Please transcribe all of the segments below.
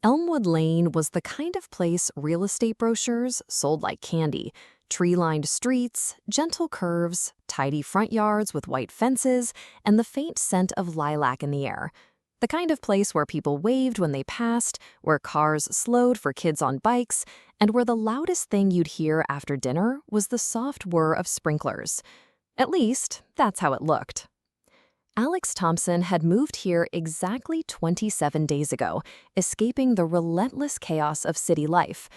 Elmwood Lane was the kind of place real estate brochures sold like candy. Tree-lined streets, gentle curves, tidy front yards with white fences, and the faint scent of lilac in the air. The kind of place where people waved when they passed, where cars slowed for kids on bikes, and where the loudest thing you'd hear after dinner was the soft whir of sprinklers. At least, that's how it looked. Alex Thompson had moved here exactly 27 days ago, escaping the relentless chaos of city life.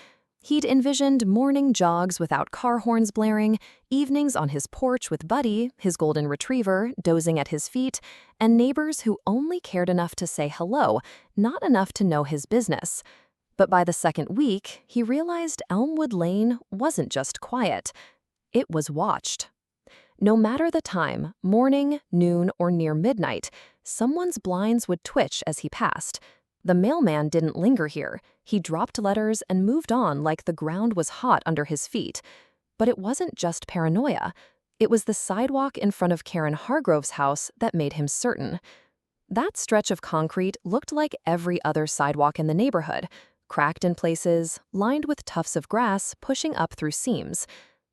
He'd envisioned morning jogs without car horns blaring, evenings on his porch with Buddy, his golden retriever, dozing at his feet, and neighbors who only cared enough to say hello, not enough to know his business. But by the second week, he realized Elmwood Lane wasn't just quiet. It was watched. No matter the time, morning, noon, or near midnight, someone's blinds would twitch as he passed. The mailman didn't linger here. He dropped letters and moved on like the ground was hot under his feet. But it wasn't just paranoia. It was the sidewalk in front of Karen Hargrove's house that made him certain. That stretch of concrete looked like every other sidewalk in the neighborhood, cracked in places, lined with tufts of grass pushing up through seams.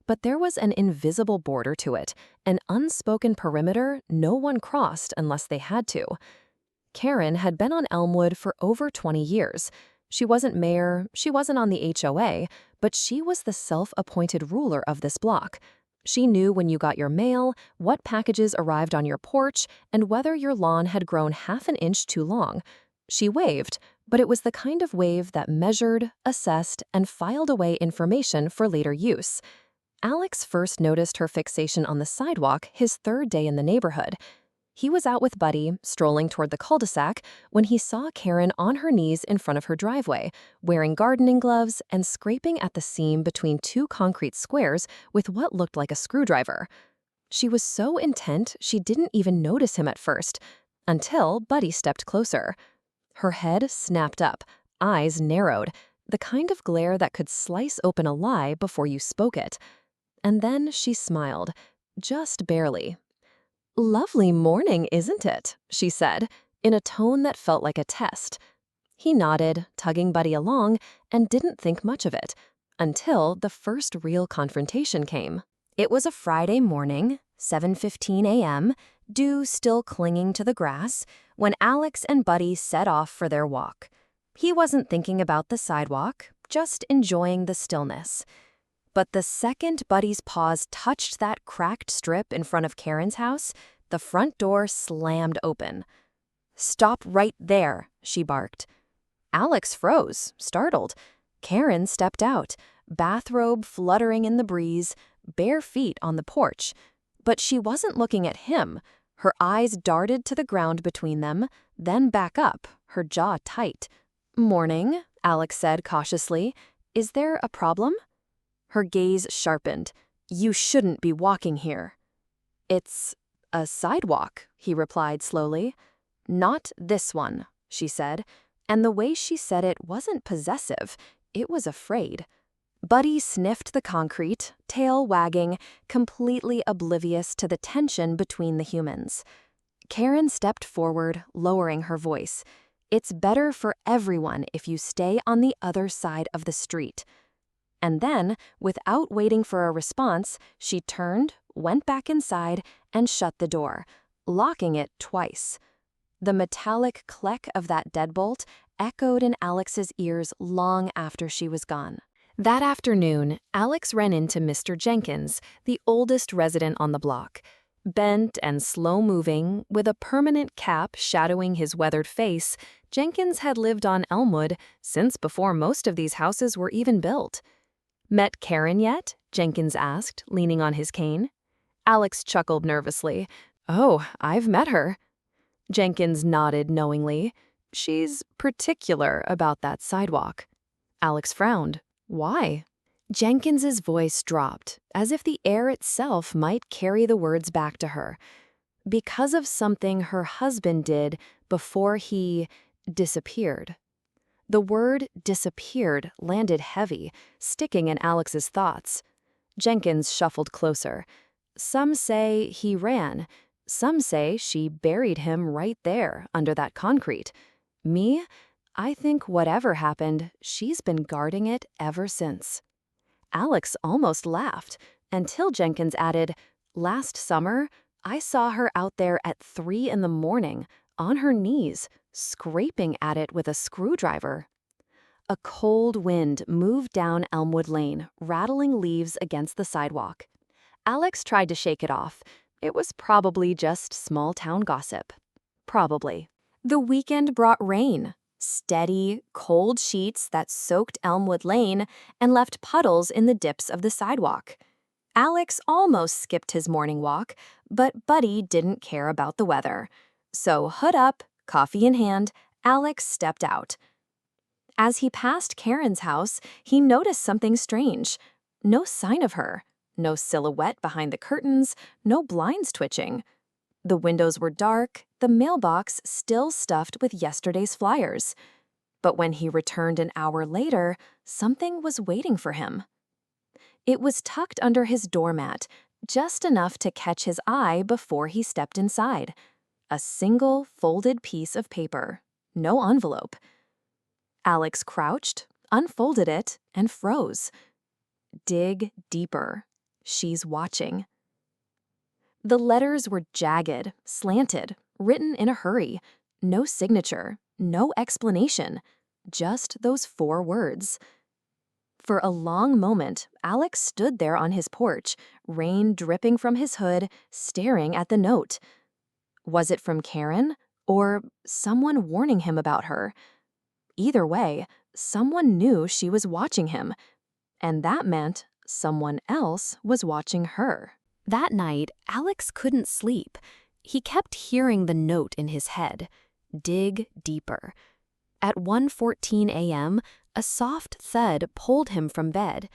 But there was an invisible border to it, an unspoken perimeter no one crossed unless they had to. Karen had been on Elmwood for over 20 years. She wasn't mayor, she wasn't on the HOA, but she was the self-appointed ruler of this block. She knew when you got your mail, what packages arrived on your porch, and whether your lawn had grown half an inch too long. She waved, but it was the kind of wave that measured, assessed, and filed away information for later use. Alex first noticed her fixation on the sidewalk his third day in the neighborhood. He was out with Buddy, strolling toward the cul-de-sac, when he saw Karen on her knees in front of her driveway, wearing gardening gloves and scraping at the seam between two concrete squares with what looked like a screwdriver. She was so intent she didn't even notice him at first, until Buddy stepped closer. Her head snapped up, eyes narrowed, the kind of glare that could slice open a lie before you spoke it. And then she smiled, just barely. "Lovely morning, isn't it?" she said, in a tone that felt like a test. He nodded, tugging Buddy along, and didn't think much of it, until the first real confrontation came. It was a Friday morning, 7:15 a.m., dew still clinging to the grass, when Alex and Buddy set off for their walk. He wasn't thinking about the sidewalk, just enjoying the stillness. But the second Buddy's paws touched that cracked strip in front of Karen's house, the front door slammed open. "Stop right there," she barked. Alex froze, startled. Karen stepped out, bathrobe fluttering in the breeze, bare feet on the porch. But she wasn't looking at him. Her eyes darted to the ground between them, then back up, her jaw tight. "Morning," Alex said cautiously. "Is there a problem?" Her gaze sharpened. "You shouldn't be walking here." "It's a sidewalk," he replied slowly. "Not this one," she said, and the way she said it wasn't possessive, it was afraid. Buddy sniffed the concrete, tail wagging, completely oblivious to the tension between the humans. Karen stepped forward, lowering her voice. "It's better for everyone if you stay on the other side of the street." And then, without waiting for a response, she turned, went back inside, and shut the door, locking it twice. The metallic click of that deadbolt echoed in Alex's ears long after she was gone. That afternoon, Alex ran into Mr. Jenkins, the oldest resident on the block. Bent and slow-moving, with a permanent cap shadowing his weathered face, Jenkins had lived on Elmwood since before most of these houses were even built. "Met Karen yet?" Jenkins asked, leaning on his cane. Alex chuckled nervously. "Oh, I've met her." Jenkins nodded knowingly. "She's particular about that sidewalk." Alex frowned. "Why?" Jenkins's voice dropped, as if the air itself might carry the words back to her. "Because of something her husband did before he disappeared." The word disappeared landed heavy, sticking in Alex's thoughts. Jenkins shuffled closer. "Some say he ran. Some say she buried him right there, under that concrete. Me? I think whatever happened, she's been guarding it ever since. Alex almost laughed, until Jenkins added, "Last summer, I saw her out there at 3 in the morning, on her knees, scraping at it with a screwdriver." A cold wind moved down Elmwood Lane, rattling leaves against the sidewalk. Alex tried to shake it off. It was probably just small-town gossip. Probably. The weekend brought rain. Steady, cold sheets that soaked Elmwood Lane and left puddles in the dips of the sidewalk. Alex almost skipped his morning walk, but Buddy didn't care about the weather. So hood up, coffee in hand, Alex stepped out. As he passed Karen's house, he noticed something strange. No sign of her. No silhouette behind the curtains, no blinds twitching. The windows were dark, the mailbox still stuffed with yesterday's flyers. But when he returned an hour later, something was waiting for him. It was tucked under his doormat, just enough to catch his eye before he stepped inside. A single folded piece of paper, no envelope. Alex crouched, unfolded it, and froze. Dig deeper. She's watching. The letters were jagged, slanted, written in a hurry. No signature, no explanation, just those 4 words. For a long moment, Alex stood there on his porch, rain dripping from his hood, staring at the note. Was it from Karen, or someone warning him about her? Either way, someone knew she was watching him, and that meant someone else was watching her. That night, Alex couldn't sleep. He kept hearing the note in his head. Dig deeper. At 1:14 a.m., a soft thud pulled him from bed.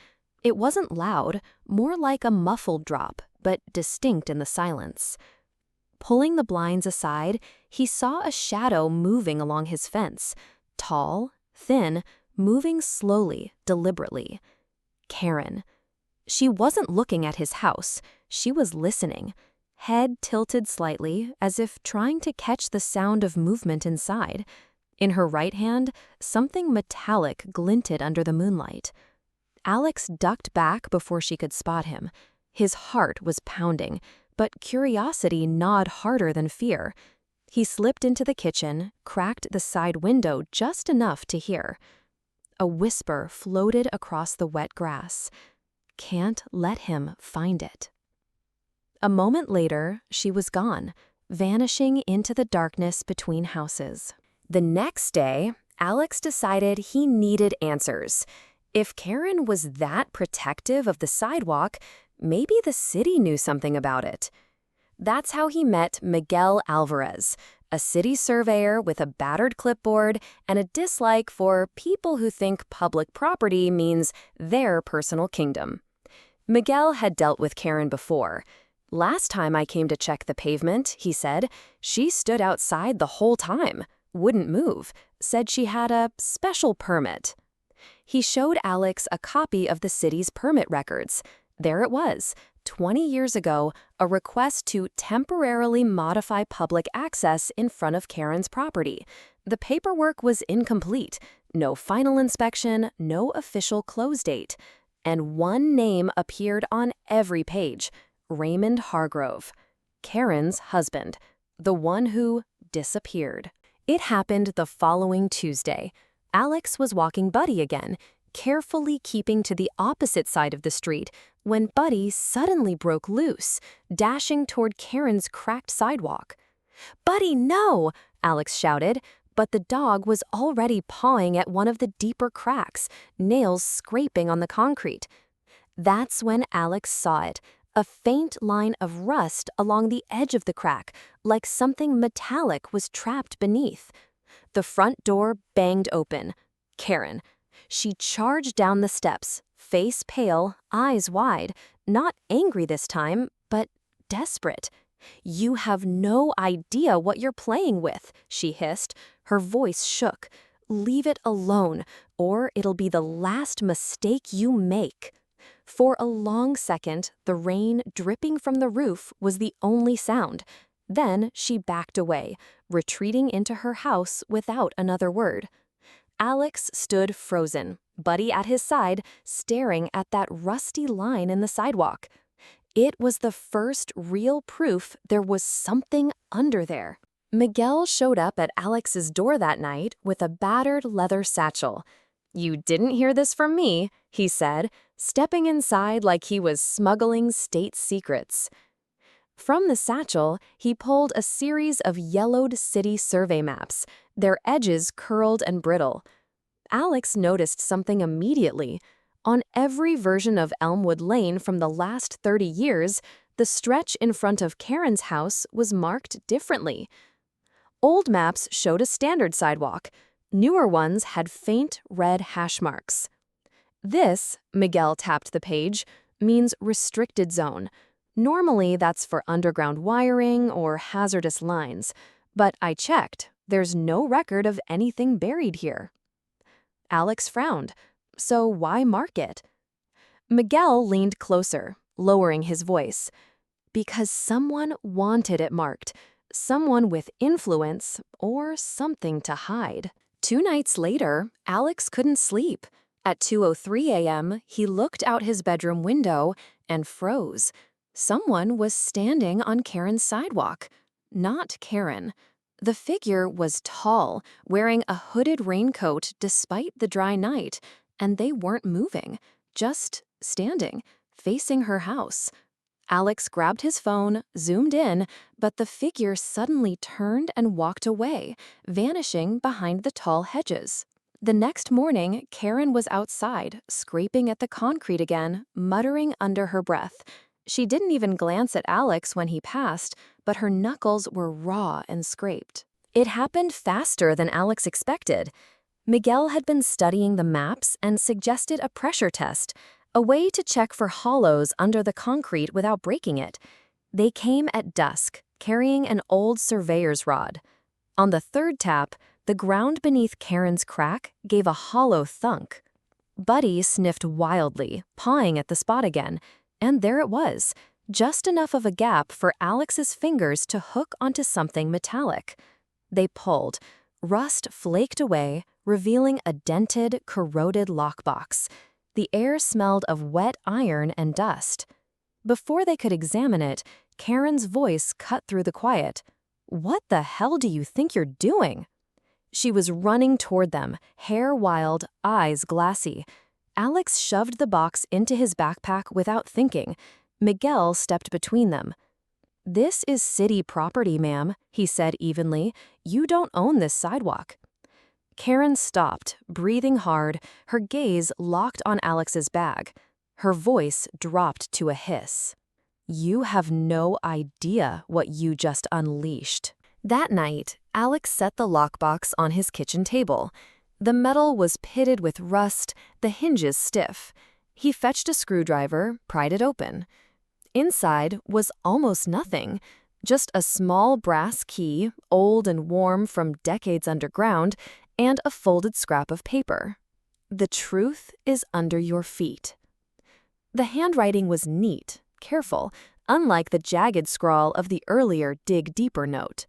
It wasn't loud, more like a muffled drop, but distinct in the silence. Pulling the blinds aside, he saw a shadow moving along his fence. Tall, thin, moving slowly, deliberately. Karen. She wasn't looking at his house. She was listening, head tilted slightly, as if trying to catch the sound of movement inside. In her right hand, something metallic glinted under the moonlight. Alex ducked back before she could spot him. His heart was pounding, but curiosity gnawed harder than fear. He slipped into the kitchen, cracked the side window just enough to hear. A whisper floated across the wet grass. Can't let him find it. A moment later, she was gone, vanishing into the darkness between houses. The next day, Alex decided he needed answers. If Karen was that protective of the sidewalk, maybe the city knew something about it. That's how he met Miguel Alvarez, a city surveyor with a battered clipboard and a dislike for people who think public property means their personal kingdom. Miguel had dealt with Karen before. "Last time I came to check the pavement," he said, "she stood outside the whole time, wouldn't move, said she had a special permit." He showed Alex a copy of the city's permit records. There it was, 20 years ago, a request to temporarily modify public access in front of Karen's property. The paperwork was incomplete. No final inspection, no official close date. And one name appeared on every page: Raymond Hargrove, Karen's husband, the one who disappeared. It happened the following Tuesday. Alex was walking Buddy again, carefully keeping to the opposite side of the street, when Buddy suddenly broke loose, dashing toward Karen's cracked sidewalk. "Buddy, no!" Alex shouted, but the dog was already pawing at one of the deeper cracks, nails scraping on the concrete. That's when Alex saw it, a faint line of rust along the edge of the crack, like something metallic was trapped beneath. The front door banged open. Karen. She charged down the steps, face pale, eyes wide, not angry this time, but desperate. "You have no idea what you're playing with," she hissed. Her voice shook. "Leave it alone, or it'll be the last mistake you make." For a long second, the rain dripping from the roof was the only sound. Then she backed away, retreating into her house without another word. Alex stood frozen, Buddy at his side, staring at that rusty line in the sidewalk. It was the first real proof there was something under there. Miguel showed up at Alex's door that night with a battered leather satchel. "You didn't hear this from me," he said, stepping inside like he was smuggling state secrets. From the satchel, he pulled a series of yellowed city survey maps, their edges curled and brittle. Alex noticed something immediately. On every version of Elmwood Lane from the last 30 years, the stretch in front of Karen's house was marked differently. Old maps showed a standard sidewalk. Newer ones had faint red hash marks. This, Miguel tapped the page, means restricted zone. Normally, that's for underground wiring or hazardous lines. But I checked. There's no record of anything buried here. Alex frowned. So why mark it? Miguel leaned closer, lowering his voice. Because someone wanted it marked. Someone with influence or something to hide. 2 nights later, Alex couldn't sleep. At 2:03 a.m., he looked out his bedroom window and froze. Someone was standing on Karen's sidewalk. Not Karen. The figure was tall, wearing a hooded raincoat despite the dry night, and they weren't moving, just standing, facing her house. Alex grabbed his phone, zoomed in, but the figure suddenly turned and walked away, vanishing behind the tall hedges. The next morning, Karen was outside, scraping at the concrete again, muttering under her breath. She didn't even glance at Alex when he passed, but her knuckles were raw and scraped. It happened faster than Alex expected. Miguel had been studying the maps and suggested a pressure test, a way to check for hollows under the concrete without breaking it. They came at dusk, carrying an old surveyor's rod. On the third tap, the ground beneath Karen's crack gave a hollow thunk. Buddy sniffed wildly, pawing at the spot again, and there it was, just enough of a gap for Alex's fingers to hook onto something metallic. They pulled. Rust flaked away, revealing a dented, corroded lockbox. The air smelled of wet iron and dust. Before they could examine it, Karen's voice cut through the quiet. "What the hell do you think you're doing?" She was running toward them, hair wild, eyes glassy. Alex shoved the box into his backpack without thinking. Miguel stepped between them. "This is city property, ma'am," he said evenly. "You don't own this sidewalk." Karen stopped, breathing hard, her gaze locked on Alex's bag. Her voice dropped to a hiss. "You have no idea what you just unleashed." That night, Alex set the lockbox on his kitchen table. The metal was pitted with rust, the hinges stiff. He fetched a screwdriver, pried it open. Inside was almost nothing, just a small brass key, old and warm from decades underground, and a folded scrap of paper. "The truth is under your feet." The handwriting was neat, careful, unlike the jagged scrawl of the earlier dig deeper note.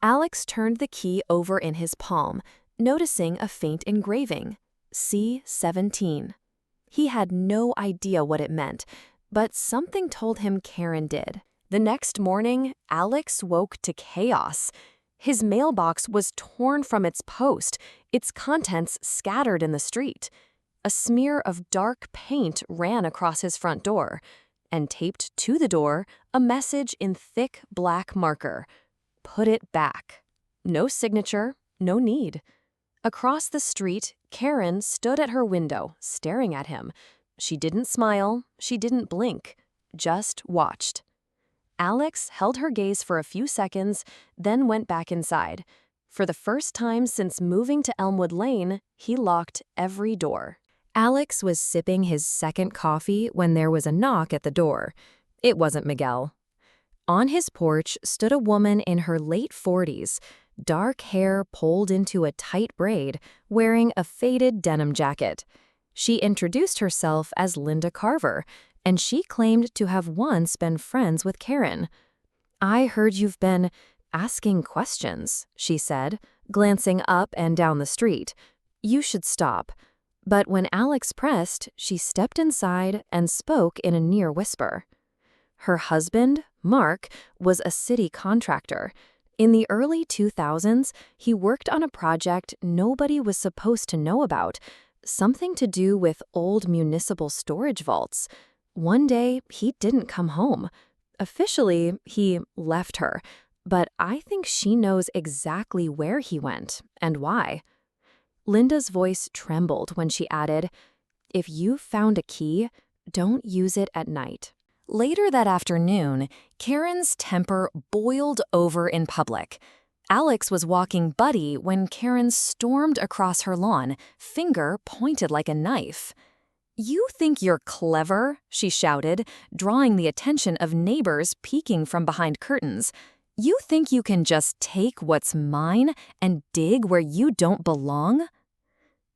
Alex turned the key over in his palm, noticing a faint engraving, C-17. He had no idea what it meant, but something told him Karen did. The next morning, Alex woke to chaos. His mailbox was torn from its post, its contents scattered in the street. A smear of dark paint ran across his front door, and taped to the door, a message in thick black marker. "Put it back." No signature, no need. Across the street, Karen stood at her window, staring at him. She didn't smile, she didn't blink, just watched. Alex held her gaze for a few seconds, then went back inside. For the first time since moving to Elmwood Lane, he locked every door. Alex was sipping his second coffee when there was a knock at the door. It wasn't Miguel. On his porch stood a woman in her late 40s, dark hair pulled into a tight braid, wearing a faded denim jacket. She introduced herself as Linda Carver, and she claimed to have once been friends with Karen. "I heard you've been asking questions," she said, glancing up and down the street. "You should stop." But when Alex pressed, she stepped inside and spoke in a near whisper. Her husband, Mark, was a city contractor. In the early 2000s, he worked on a project nobody was supposed to know about, something to do with old municipal storage vaults. One day, he didn't come home. Officially, he left her, but I think she knows exactly where he went and why. Linda's voice trembled when she added, "If you found a key, don't use it at night." Later that afternoon, Karen's temper boiled over in public. Alex was walking Buddy when Karen stormed across her lawn, finger pointed like a knife. "You think you're clever?" she shouted, drawing the attention of neighbors peeking from behind curtains. "You think you can just take what's mine and dig where you don't belong?"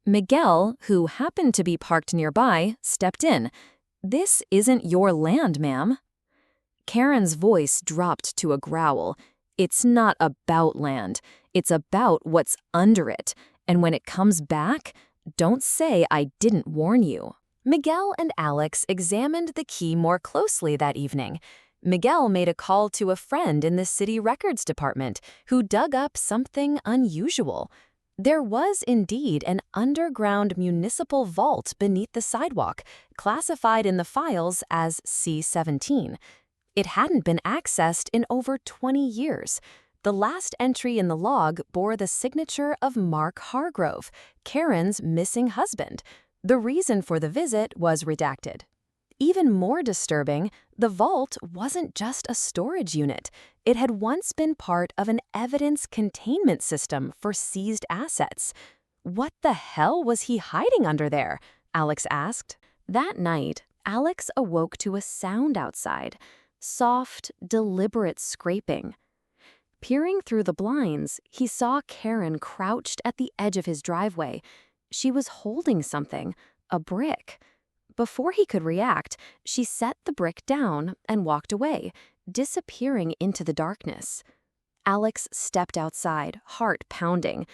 Miguel, who happened to be parked nearby, stepped in. "This isn't your land, ma'am." Karen's voice dropped to a growl. "It's not about land. It's about what's under it. And when it comes back, don't say I didn't warn you." Miguel and Alex examined the key more closely that evening. Miguel made a call to a friend in the city records department who dug up something unusual. There was indeed an underground municipal vault beneath the sidewalk, classified in the files as C17. It hadn't been accessed in over 20 years. The last entry in the log bore the signature of Mark Hargrove, Karen's missing husband. The reason for the visit was redacted. Even more disturbing, the vault wasn't just a storage unit. It had once been part of an evidence containment system for seized assets. What the hell was he hiding under there? Alex asked. That night, Alex awoke to a sound outside. Soft, deliberate scraping. Peering through the blinds, he saw Karen crouched at the edge of his driveway. She was holding something, a brick. Before he could react, she set the brick down and walked away, disappearing into the darkness. Alex stepped outside, heart pounding.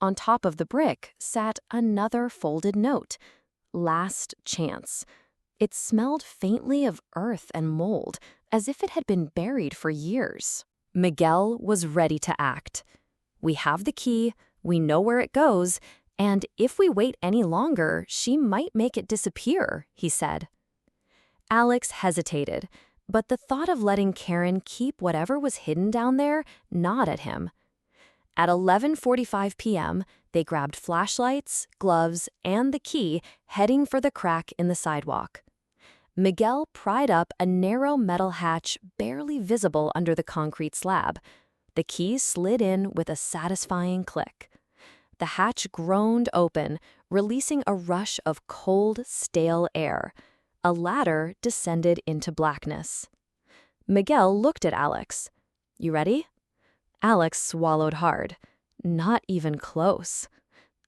On top of the brick sat another folded note. Last chance. It smelled faintly of earth and mold, as if it had been buried for years. Miguel was ready to act. "We have the key, we know where it goes, and if we wait any longer, she might make it disappear," he said. Alex hesitated, but the thought of letting Karen keep whatever was hidden down there gnawed at him. At 11:45 p.m., they grabbed flashlights, gloves, and the key, heading for the crack in the sidewalk. Miguel pried up a narrow metal hatch barely visible under the concrete slab. The key slid in with a satisfying click. The hatch groaned open, releasing a rush of cold, stale air. A ladder descended into blackness. Miguel looked at Alex. "You ready?" Alex swallowed hard. Not even close.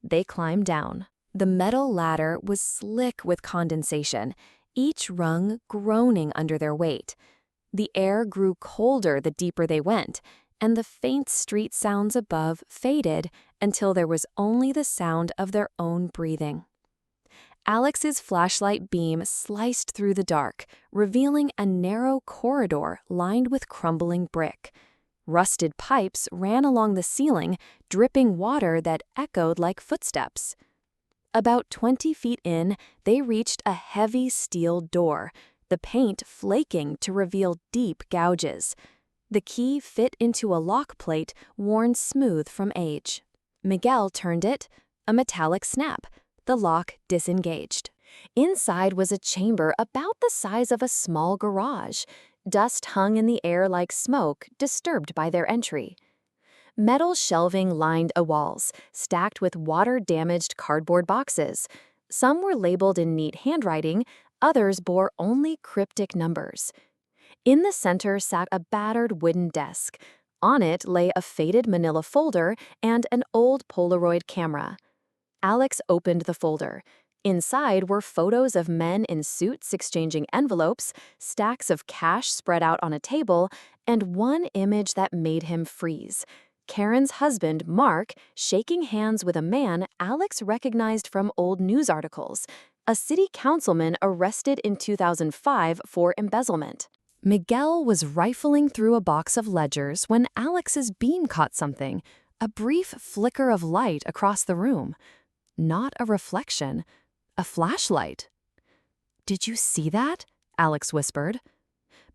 They climbed down. The metal ladder was slick with condensation, each rung groaning under their weight. The air grew colder the deeper they went, and the faint street sounds above faded until there was only the sound of their own breathing. Alex's flashlight beam sliced through the dark, revealing a narrow corridor lined with crumbling brick. Rusted pipes ran along the ceiling, dripping water that echoed like footsteps. About 20 feet in, they reached a heavy steel door, the paint flaking to reveal deep gouges. The key fit into a lock plate worn smooth from age. Miguel turned it, a metallic snap. The lock disengaged. Inside was a chamber about the size of a small garage. Dust hung in the air like smoke, disturbed by their entry. Metal shelving lined the walls, stacked with water-damaged cardboard boxes. Some were labeled in neat handwriting, others bore only cryptic numbers. In the center sat a battered wooden desk. On it lay a faded manila folder and an old Polaroid camera. Alex opened the folder. Inside were photos of men in suits exchanging envelopes, stacks of cash spread out on a table, and one image that made him freeze. Karen's husband, Mark, shaking hands with a man Alex recognized from old news articles, a city councilman arrested in 2005 for embezzlement. Miguel was rifling through a box of ledgers when Alex's beam caught something, a brief flicker of light across the room. Not a reflection, a flashlight. "Did you see that?" Alex whispered.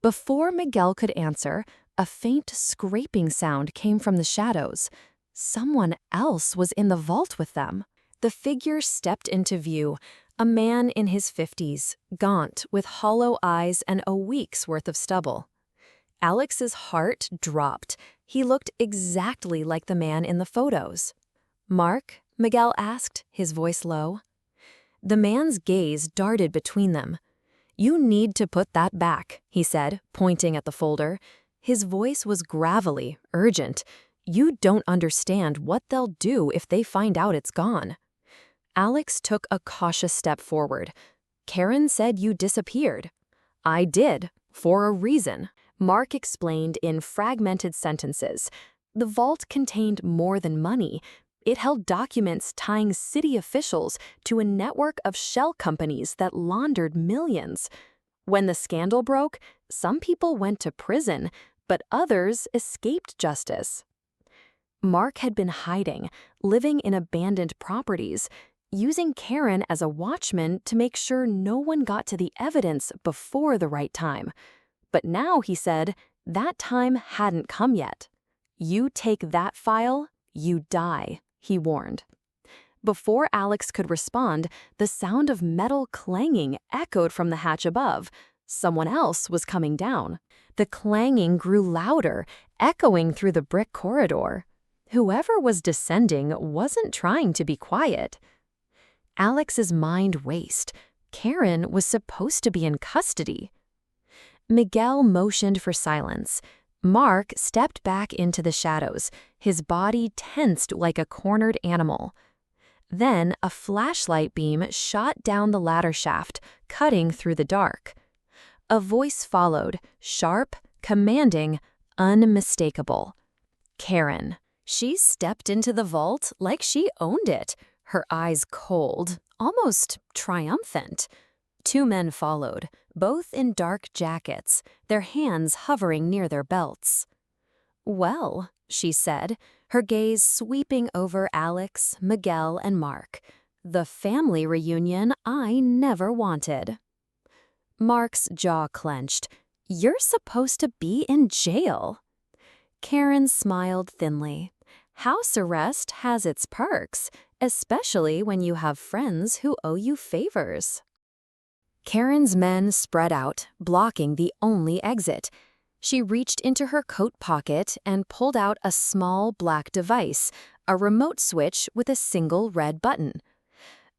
Before Miguel could answer, a faint scraping sound came from the shadows. Someone else was in the vault with them. The figure stepped into view, a man in his 50s, gaunt, with hollow eyes and a week's worth of stubble. Alex's heart dropped. He looked exactly like the man in the photos. "Mark?" Miguel asked, his voice low. The man's gaze darted between them. "You need to put that back," he said, pointing at the folder. His voice was gravelly, urgent. "You don't understand what they'll do if they find out it's gone." Alex took a cautious step forward. "Karen said you disappeared." "I did, for a reason," Mark explained in fragmented sentences. The vault contained more than money. It held documents tying city officials to a network of shell companies that laundered millions. When the scandal broke, some people went to prison, but others escaped justice. Mark had been hiding, living in abandoned properties, using Karen as a watchman to make sure no one got to the evidence before the right time. But now, he said, that time hadn't come yet. "You take that file, you die," he warned. Before Alex could respond, the sound of metal clanging echoed from the hatch above. Someone else was coming down. The clanging grew louder, echoing through the brick corridor. Whoever was descending wasn't trying to be quiet. Alex's mind raced. Karen was supposed to be in custody. Miguel motioned for silence. Mark stepped back into the shadows, his body tensed like a cornered animal. Then a flashlight beam shot down the ladder shaft, cutting through the dark. A voice followed, sharp, commanding, unmistakable. "Karen." She stepped into the vault like she owned it, her eyes cold, almost triumphant. Two men followed, both in dark jackets, their hands hovering near their belts. "Well," she said, her gaze sweeping over Alex, Miguel, and Mark. "The family reunion I never wanted." Mark's jaw clenched. "You're supposed to be in jail." Karen smiled thinly. "House arrest has its perks, especially when you have friends who owe you favors." Karen's men spread out, blocking the only exit. She reached into her coat pocket and pulled out a small black device, a remote switch with a single red button.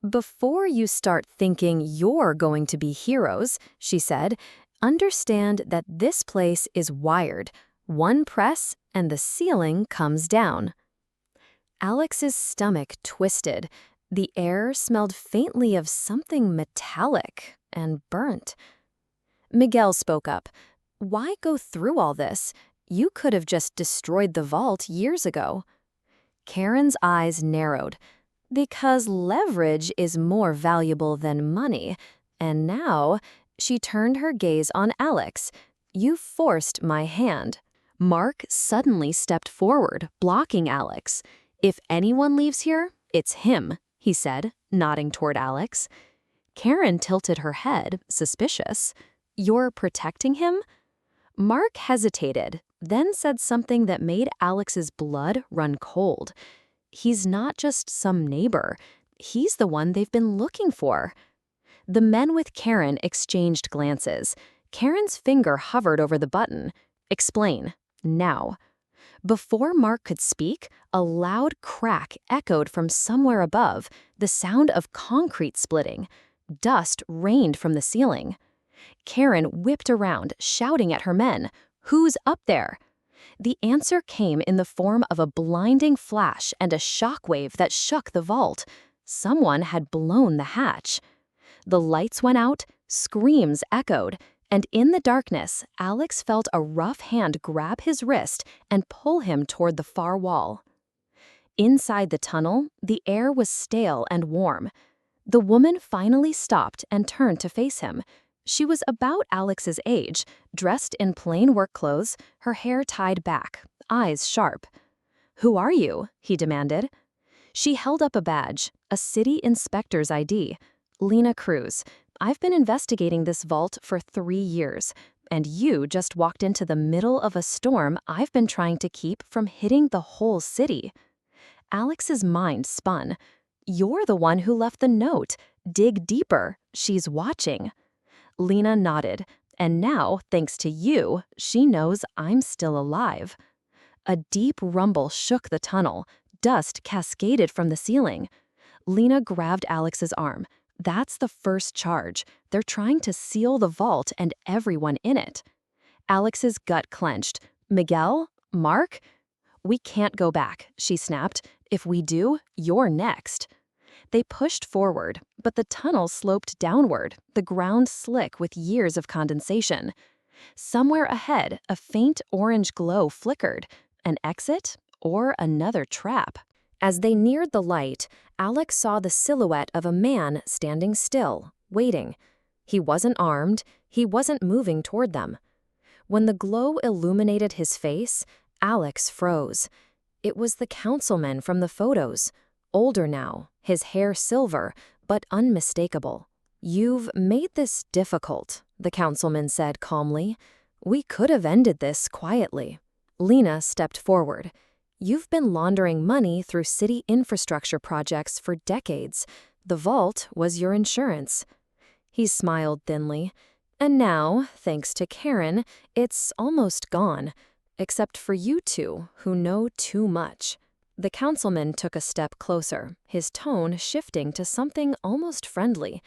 "Before you start thinking you're going to be heroes," she said, "understand that this place is wired. One press and the ceiling comes down." Alex's stomach twisted. The air smelled faintly of something metallic and burnt. Miguel spoke up. "Why go through all this? You could have just destroyed the vault years ago." Karen's eyes narrowed. "Because leverage is more valuable than money. And now," she turned her gaze on Alex, "you forced my hand." Mark suddenly stepped forward, blocking Alex. "If anyone leaves here, it's him," he said, nodding toward Alex. Karen tilted her head, suspicious. "You're protecting him?" Mark hesitated, then said something that made Alex's blood run cold. "He's not just some neighbor. He's the one they've been looking for." The men with Karen exchanged glances. Karen's finger hovered over the button. "Explain. Now." Before Mark could speak, a loud crack echoed from somewhere above, the sound of concrete splitting. Dust rained from the ceiling. Karen whipped around, shouting at her men, "Who's up there?" The answer came in the form of a blinding flash and a shockwave that shook the vault. Someone had blown the hatch. The lights went out, screams echoed. And in the darkness, Alex felt a rough hand grab his wrist and pull him toward the far wall. Inside the tunnel, the air was stale and warm. The woman finally stopped and turned to face him. She was about Alex's age, dressed in plain work clothes, her hair tied back, eyes sharp. "Who are you?" he demanded. She held up a badge, a city inspector's ID. "Lena Cruz. I've been investigating this vault for 3 years, and you just walked into the middle of a storm I've been trying to keep from hitting the whole city." Alex's mind spun. "You're the one who left the note. Dig deeper. She's watching." Lena nodded, and now, thanks to you, she knows I'm still alive. A deep rumble shook the tunnel. Dust cascaded from the ceiling. Lena grabbed Alex's arm. "That's the first charge. They're trying to seal the vault and everyone in it." Alex's gut clenched. "Miguel? Mark?" "We can't go back," she snapped. "If we do, you're next." They pushed forward, but the tunnel sloped downward, the ground slick with years of condensation. Somewhere ahead, a faint orange glow flickered. An exit or another trap? As they neared the light, Alex saw the silhouette of a man standing still, waiting. He wasn't armed, he wasn't moving toward them. When the glow illuminated his face, Alex froze. It was the councilman from the photos. Older now, his hair silver, but unmistakable. "You've made this difficult," the councilman said calmly. "We could have ended this quietly." Lena stepped forward. "You've been laundering money through city infrastructure projects for decades. The vault was your insurance." He smiled thinly. "And now, thanks to Karen, it's almost gone. Except for you two, who know too much." The councilman took a step closer, his tone shifting to something almost friendly.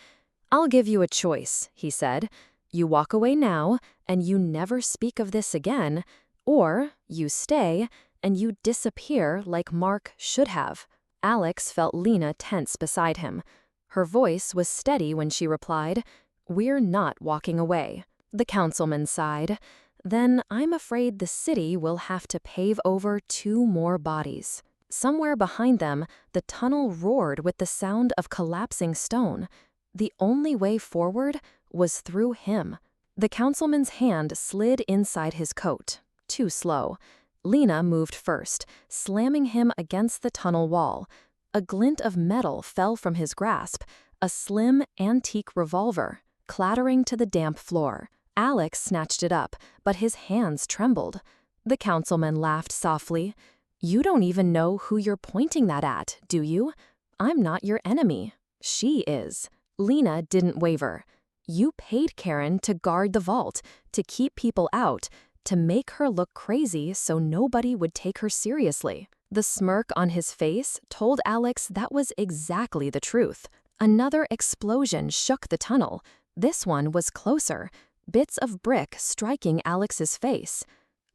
"I'll give you a choice," he said. "You walk away now, and you never speak of this again, or you stay, and you disappear like Mark should have." Alex felt Lena tense beside him. Her voice was steady when she replied, "We're not walking away." The councilman sighed. "Then I'm afraid the city will have to pave over 2 more bodies." Somewhere behind them, the tunnel roared with the sound of collapsing stone. The only way forward was through him. The councilman's hand slid inside his coat. Too slow. Lena moved first, slamming him against the tunnel wall. A glint of metal fell from his grasp, a slim, antique revolver, clattering to the damp floor. Alex snatched it up, but his hands trembled. The councilman laughed softly. "You don't even know who you're pointing that at, do you? I'm not your enemy. She is." Lena didn't waver. "You paid Karen to guard the vault, to keep people out, to make her look crazy so nobody would take her seriously." The smirk on his face told Alex that was exactly the truth. Another explosion shook the tunnel. This one was closer, bits of brick striking Alex's face.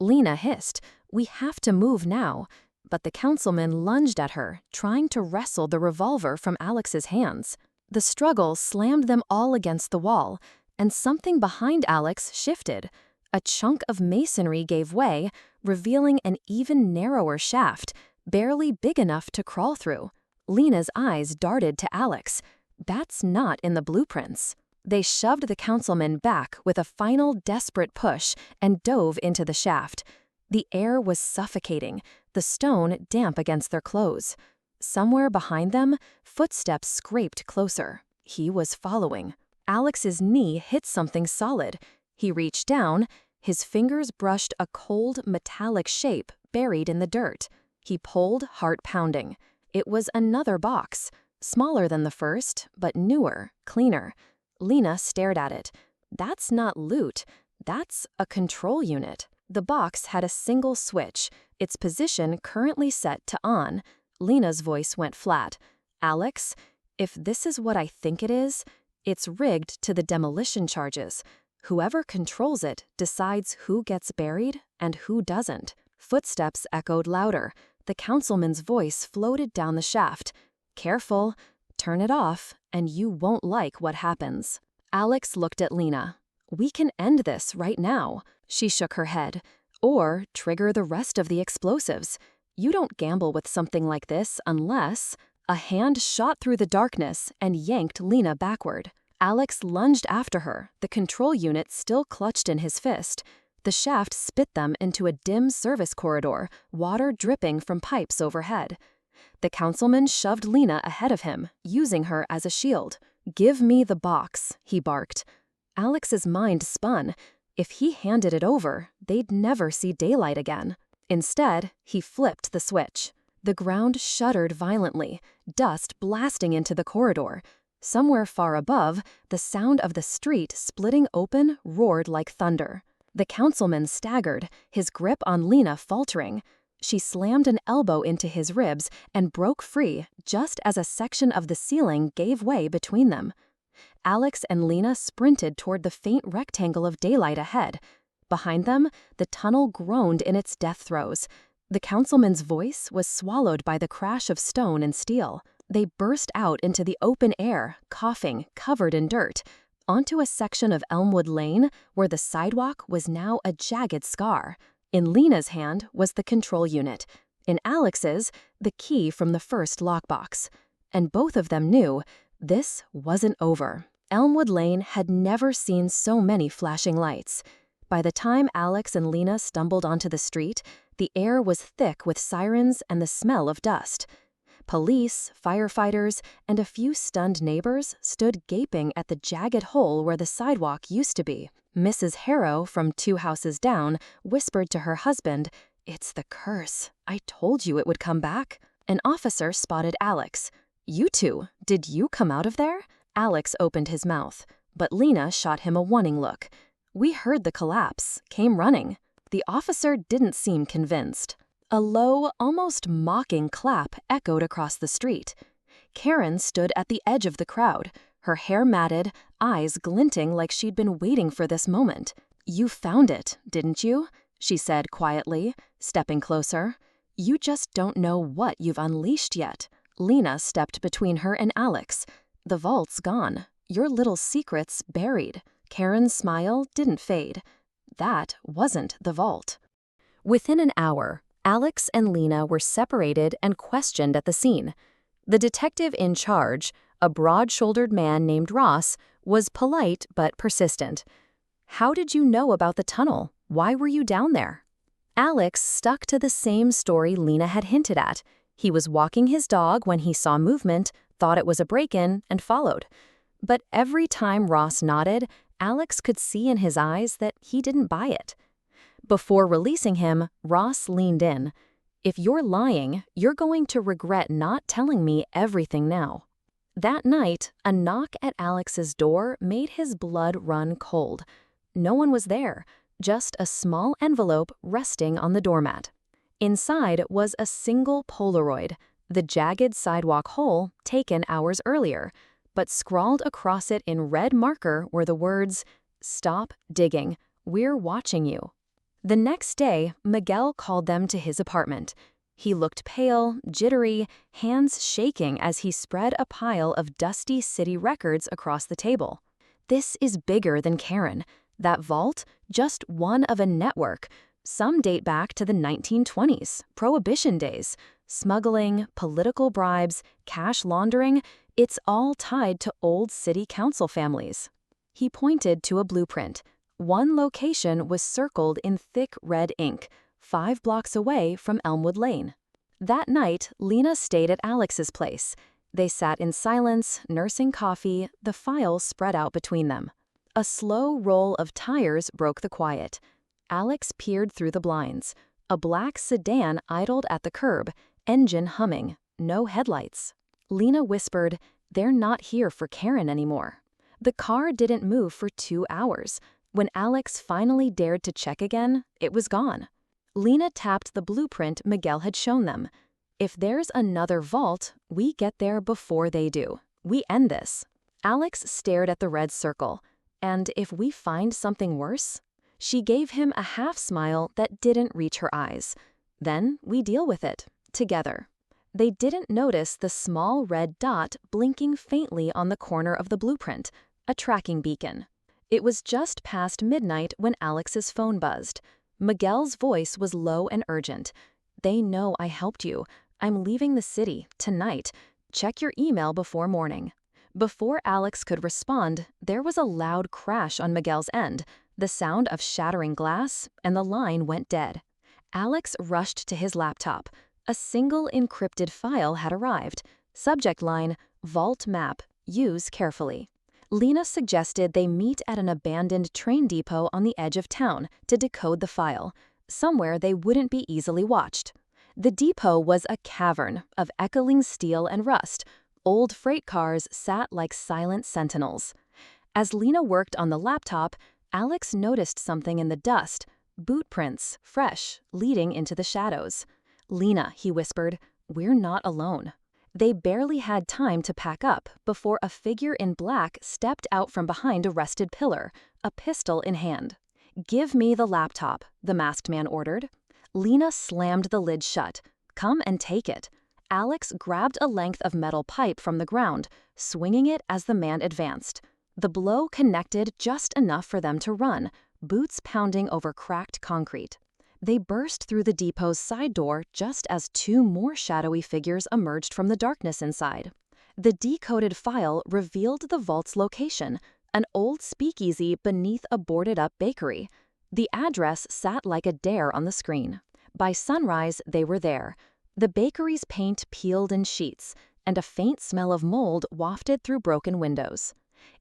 Lena hissed, "We have to move now." But the councilman lunged at her, trying to wrestle the revolver from Alex's hands. The struggle slammed them all against the wall, and something behind Alex shifted. A chunk of masonry gave way, revealing an even narrower shaft, barely big enough to crawl through. Lena's eyes darted to Alex. "That's not in the blueprints." They shoved the councilman back with a final desperate push and dove into the shaft. The air was suffocating, the stone damp against their clothes. Somewhere behind them, footsteps scraped closer. He was following. Alex's knee hit something solid. He reached down. His fingers brushed a cold, metallic shape buried in the dirt. He pulled, heart pounding. It was another box, smaller than the first, but newer, cleaner. Lena stared at it. "That's not loot. That's a control unit." The box had a single switch, its position currently set to on. Lena's voice went flat. "Alex, if this is what I think it is, it's rigged to the demolition charges. Whoever controls it decides who gets buried and who doesn't." Footsteps echoed louder. The councilman's voice floated down the shaft. "Careful. Turn it off, and you won't like what happens." Alex looked at Lena. We can end this right now. She shook her head. Or trigger the rest of the explosives. You don't gamble with something like this unless... A hand shot through the darkness and yanked Lena backward. Alex lunged after her, the control unit still clutched in his fist. The shaft spit them into a dim service corridor, water dripping from pipes overhead. The councilman shoved Lena ahead of him, using her as a shield. "Give me the box," he barked. Alex's mind spun. If he handed it over, they'd never see daylight again. Instead, he flipped the switch. The ground shuddered violently, dust blasting into the corridor. Somewhere far above, the sound of the street splitting open roared like thunder. The councilman staggered, his grip on Lena faltering. She slammed an elbow into his ribs and broke free just as a section of the ceiling gave way between them. Alex and Lena sprinted toward the faint rectangle of daylight ahead. Behind them, the tunnel groaned in its death throes. The councilman's voice was swallowed by the crash of stone and steel. They burst out into the open air, coughing, covered in dirt, onto a section of Elmwood Lane where the sidewalk was now a jagged scar. In Lena's hand was the control unit. In Alex's, the key from the first lockbox. And both of them knew this wasn't over. Elmwood Lane had never seen so many flashing lights. By the time Alex and Lena stumbled onto the street, the air was thick with sirens and the smell of dust. Police, firefighters, and a few stunned neighbors stood gaping at the jagged hole where the sidewalk used to be. Mrs. Harrow, from 2 houses down, whispered to her husband, "It's the curse. I told you it would come back." An officer spotted Alex. "You two, did you come out of there?" Alex opened his mouth, but Lena shot him a warning look. "We heard the collapse, came running." The officer didn't seem convinced. A low, almost mocking clap echoed across the street. Karen stood at the edge of the crowd, her hair matted, eyes glinting like she'd been waiting for this moment. "You found it, didn't you?" she said quietly, stepping closer. "You just don't know what you've unleashed yet." Lena stepped between her and Alex. "The vault's gone. Your little secret's buried." Karen's smile didn't fade. That wasn't the vault. Within an hour, Alex and Lena were separated and questioned at the scene. The detective in charge, a broad-shouldered man named Ross, was polite but persistent. "How did you know about the tunnel? Why were you down there?" Alex stuck to the same story Lena had hinted at. He was walking his dog when he saw movement, thought it was a break-in, and followed. But every time Ross nodded, Alex could see in his eyes that he didn't buy it. Before releasing him, Ross leaned in. "If you're lying, you're going to regret not telling me everything now." That night, a knock at Alex's door made his blood run cold. No one was there, just a small envelope resting on the doormat. Inside was a single Polaroid, the jagged sidewalk hole taken hours earlier, but scrawled across it in red marker were the words, "Stop digging. We're watching you." The next day, Miguel called them to his apartment. He looked pale, jittery, hands shaking as he spread a pile of dusty city records across the table. "This is bigger than Karen. That vault, just one of a network. Some date back to the 1920s, Prohibition days. Smuggling, political bribes, cash laundering, it's all tied to old city council families." He pointed to a blueprint. One location was circled in thick red ink, 5 blocks away from Elmwood Lane. That night, Lena stayed at Alex's place. They sat in silence, nursing coffee, the files spread out between them. A slow roll of tires broke the quiet. Alex peered through the blinds. A black sedan idled at the curb, engine humming, no headlights. Lena whispered, "They're not here for Karen anymore." The car didn't move for 2 hours. When Alex finally dared to check again, it was gone. Lena tapped the blueprint Miguel had shown them. "If there's another vault, we get there before they do. We end this." Alex stared at the red circle. "And if we find something worse?" She gave him a half-smile that didn't reach her eyes. "Then we deal with it, together." They didn't notice the small red dot blinking faintly on the corner of the blueprint, a tracking beacon. It was just past midnight when Alex's phone buzzed. Miguel's voice was low and urgent. "They know I helped you. I'm leaving the city, tonight. Check your email before morning." Before Alex could respond, there was a loud crash on Miguel's end, the sound of shattering glass, and the line went dead. Alex rushed to his laptop. A single encrypted file had arrived. Subject line, "Vault map. Use carefully." Lena suggested they meet at an abandoned train depot on the edge of town to decode the file, somewhere they wouldn't be easily watched. The depot was a cavern of echoing steel and rust. Old freight cars sat like silent sentinels. As Lena worked on the laptop, Alex noticed something in the dust, boot prints, fresh, leading into the shadows. "Lena," he whispered, "we're not alone." They barely had time to pack up before a figure in black stepped out from behind a rusted pillar, a pistol in hand. "Give me the laptop," the masked man ordered. Lena slammed the lid shut. "Come and take it." Alex grabbed a length of metal pipe from the ground, swinging it as the man advanced. The blow connected just enough for them to run, boots pounding over cracked concrete. They burst through the depot's side door just as two more shadowy figures emerged from the darkness inside. The decoded file revealed the vault's location, an old speakeasy beneath a boarded-up bakery. The address sat like a dare on the screen. By sunrise, they were there. The bakery's paint peeled in sheets, and a faint smell of mold wafted through broken windows.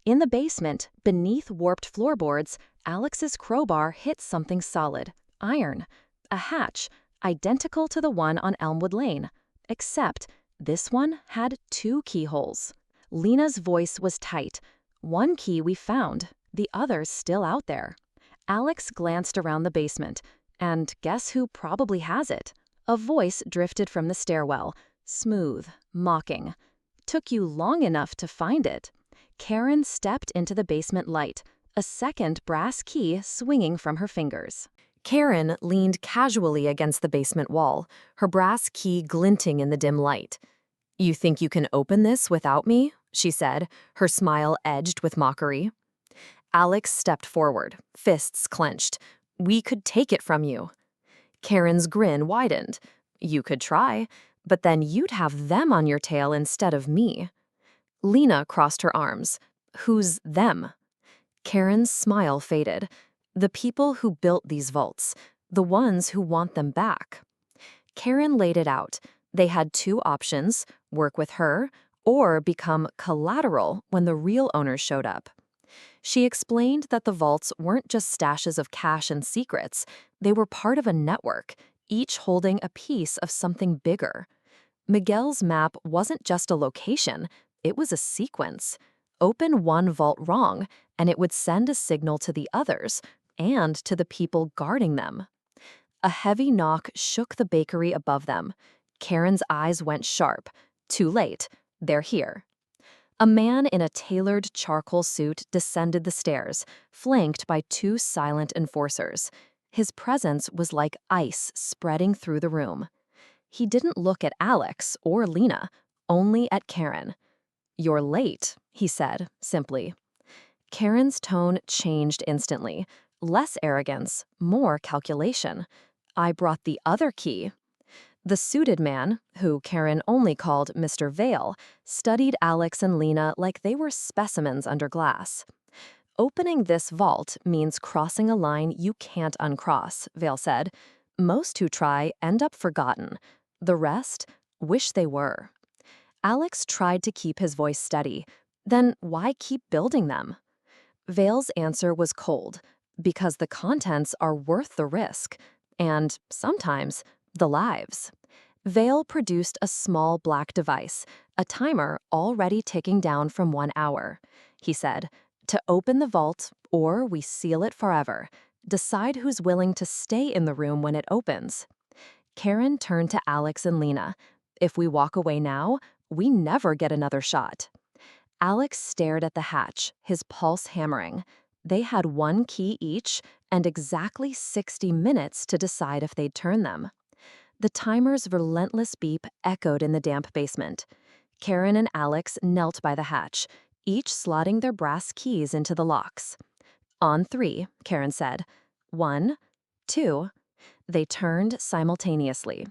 In the basement, beneath warped floorboards, Alex's crowbar hit something solid. Iron. A hatch, identical to the one on Elmwood Lane, except this one had two keyholes. Lena's voice was tight. "One key we found, the other's still out there." Alex glanced around the basement, and guess who probably has it? A voice drifted from the stairwell, smooth, mocking. "Took you long enough to find it." Karen stepped into the basement light, a second brass key swinging from her fingers. Karen leaned casually against the basement wall, her brass key glinting in the dim light. "You think you can open this without me?" she said, her smile edged with mockery. Alex stepped forward, fists clenched. "We could take it from you." Karen's grin widened. "You could try, but then you'd have them on your tail instead of me." Lena crossed her arms. "Who's them?" Karen's smile faded. "The people who built these vaults, the ones who want them back." Karen laid it out. They had two options, work with her or become collateral when the real owners showed up. She explained that the vaults weren't just stashes of cash and secrets, they were part of a network, each holding a piece of something bigger. Miguel's map wasn't just a location, it was a sequence. Open one vault wrong, and it would send a signal to the others, and to the people guarding them. A heavy knock shook the bakery above them. Karen's eyes went sharp. Too late. They're here. A man in a tailored charcoal suit descended the stairs, flanked by two silent enforcers. His presence was like ice spreading through the room. He didn't look at Alex or Lena, only at Karen. "You're late," he said, simply. Karen's tone changed instantly. Less arrogance, more calculation. "I brought the other key." The suited man, who Karen only called Mr. Vale, studied Alex and Lena like they were specimens under glass. "Opening this vault means crossing a line you can't uncross," Vale said. "Most who try end up forgotten. The rest wish they were." Alex tried to keep his voice steady. Then why keep building them? Vale's answer was cold, because the contents are worth the risk, and sometimes the lives. Vale produced a small black device, a timer already ticking down from 1 hour. He said, "To open the vault, or we seal it forever. Decide who's willing to stay in the room when it opens." Karen turned to Alex and Lena. "If we walk away now, we never get another shot." Alex stared at the hatch, his pulse hammering. They had one key each and exactly 60 minutes to decide if they'd turn them. The timer's relentless beep echoed in the damp basement. Karen and Alex knelt by the hatch, each slotting their brass keys into the locks. On three, Karen said. 1, 2. They turned simultaneously.